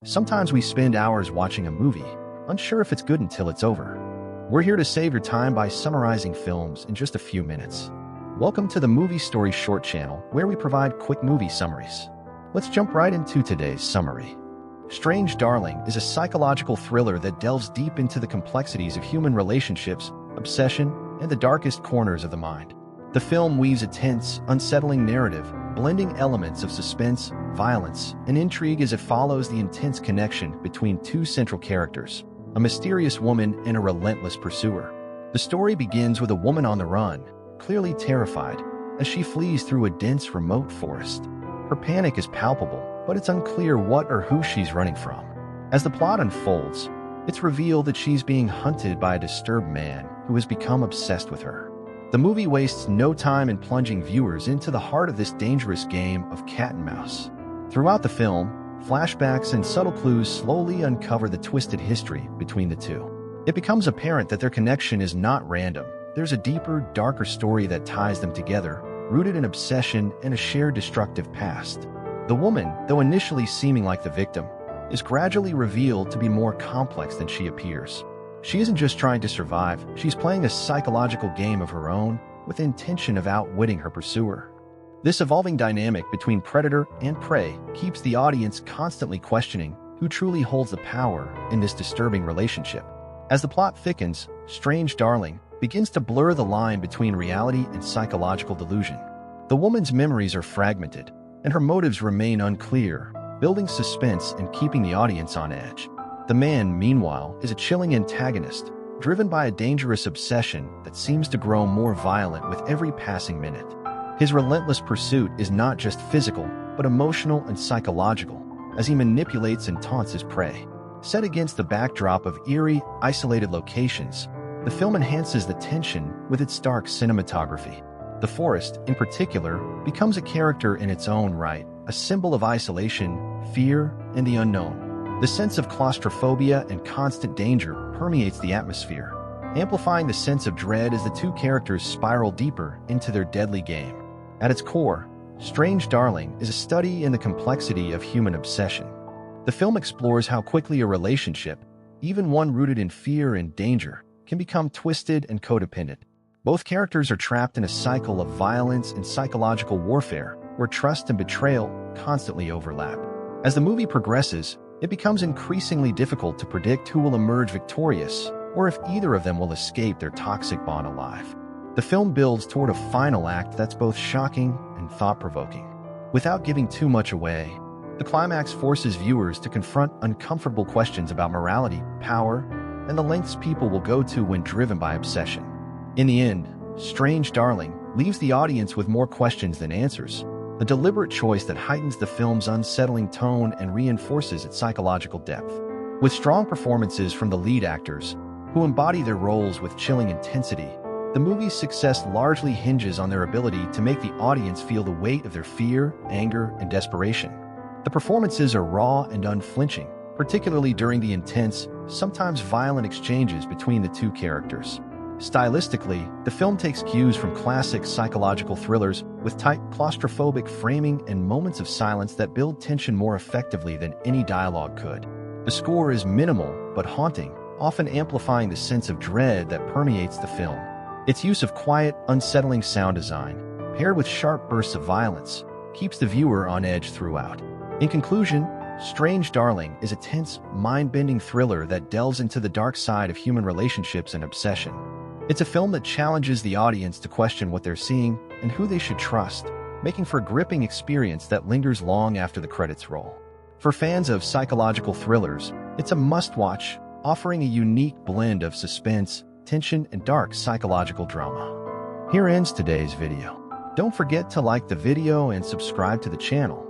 Sometimes we spend hours watching a movie, unsure if it's good until it's over. We're here to save your time by summarizing films in just a few minutes. Welcome to the Movie Story Short channel, where we provide quick movie summaries. Let's jump right into today's summary. Strange Darling is a psychological thriller that delves deep into the complexities of human relationships, obsession, and the darkest corners of the mind. The film weaves a tense, unsettling narrative, blending elements of suspense, violence, and intrigue as it follows the intense connection between two central characters, a mysterious woman and a relentless pursuer. The story begins with a woman on the run, clearly terrified, as she flees through a dense, remote forest. Her panic is palpable, but it's unclear what or who she's running from. As the plot unfolds, it's revealed that she's being hunted by a disturbed man who has become obsessed with her. The movie wastes no time in plunging viewers into the heart of this dangerous game of cat and mouse. Throughout the film, flashbacks and subtle clues slowly uncover the twisted history between the two. It becomes apparent that their connection is not random. There's a deeper, darker story that ties them together, rooted in obsession and a shared destructive past. The woman, though initially seeming like the victim, is gradually revealed to be more complex than she appears. She isn't just trying to survive, she's playing a psychological game of her own with the intention of outwitting her pursuer. This evolving dynamic between predator and prey keeps the audience constantly questioning who truly holds the power in this disturbing relationship. As the plot thickens, Strange Darling begins to blur the line between reality and psychological delusion. The woman's memories are fragmented, and her motives remain unclear, building suspense and keeping the audience on edge. The man, meanwhile, is a chilling antagonist, driven by a dangerous obsession that seems to grow more violent with every passing minute. His relentless pursuit is not just physical, but emotional and psychological, as he manipulates and taunts his prey. Set against the backdrop of eerie, isolated locations, the film enhances the tension with its stark cinematography. The forest, in particular, becomes a character in its own right, a symbol of isolation, fear, and the unknown. The sense of claustrophobia and constant danger permeates the atmosphere, amplifying the sense of dread as the two characters spiral deeper into their deadly game. At its core, Strange Darling is a study in the complexity of human obsession. The film explores how quickly a relationship, even one rooted in fear and danger, can become twisted and codependent. Both characters are trapped in a cycle of violence and psychological warfare, where trust and betrayal constantly overlap. As the movie progresses, it becomes increasingly difficult to predict who will emerge victorious, or if either of them will escape their toxic bond alive. The film builds toward a final act that's both shocking and thought-provoking. Without giving too much away, the climax forces viewers to confront uncomfortable questions about morality, power, and the lengths people will go to when driven by obsession. In the end, Strange Darling leaves the audience with more questions than answers, a deliberate choice that heightens the film's unsettling tone and reinforces its psychological depth. With strong performances from the lead actors, who embody their roles with chilling intensity, the movie's success largely hinges on their ability to make the audience feel the weight of their fear, anger, and desperation. The performances are raw and unflinching, particularly during the intense, sometimes violent exchanges between the two characters. Stylistically, the film takes cues from classic psychological thrillers with tight, claustrophobic framing and moments of silence that build tension more effectively than any dialogue could. The score is minimal but haunting, often amplifying the sense of dread that permeates the film. Its use of quiet, unsettling sound design, paired with sharp bursts of violence, keeps the viewer on edge throughout. In conclusion, Strange Darling is a tense, mind-bending thriller that delves into the dark side of human relationships and obsession. It's a film that challenges the audience to question what they're seeing and who they should trust, making for a gripping experience that lingers long after the credits roll. For fans of psychological thrillers, it's a must-watch, offering a unique blend of suspense, tension, and dark psychological drama. Here ends today's video. Don't forget to like the video and subscribe to the channel.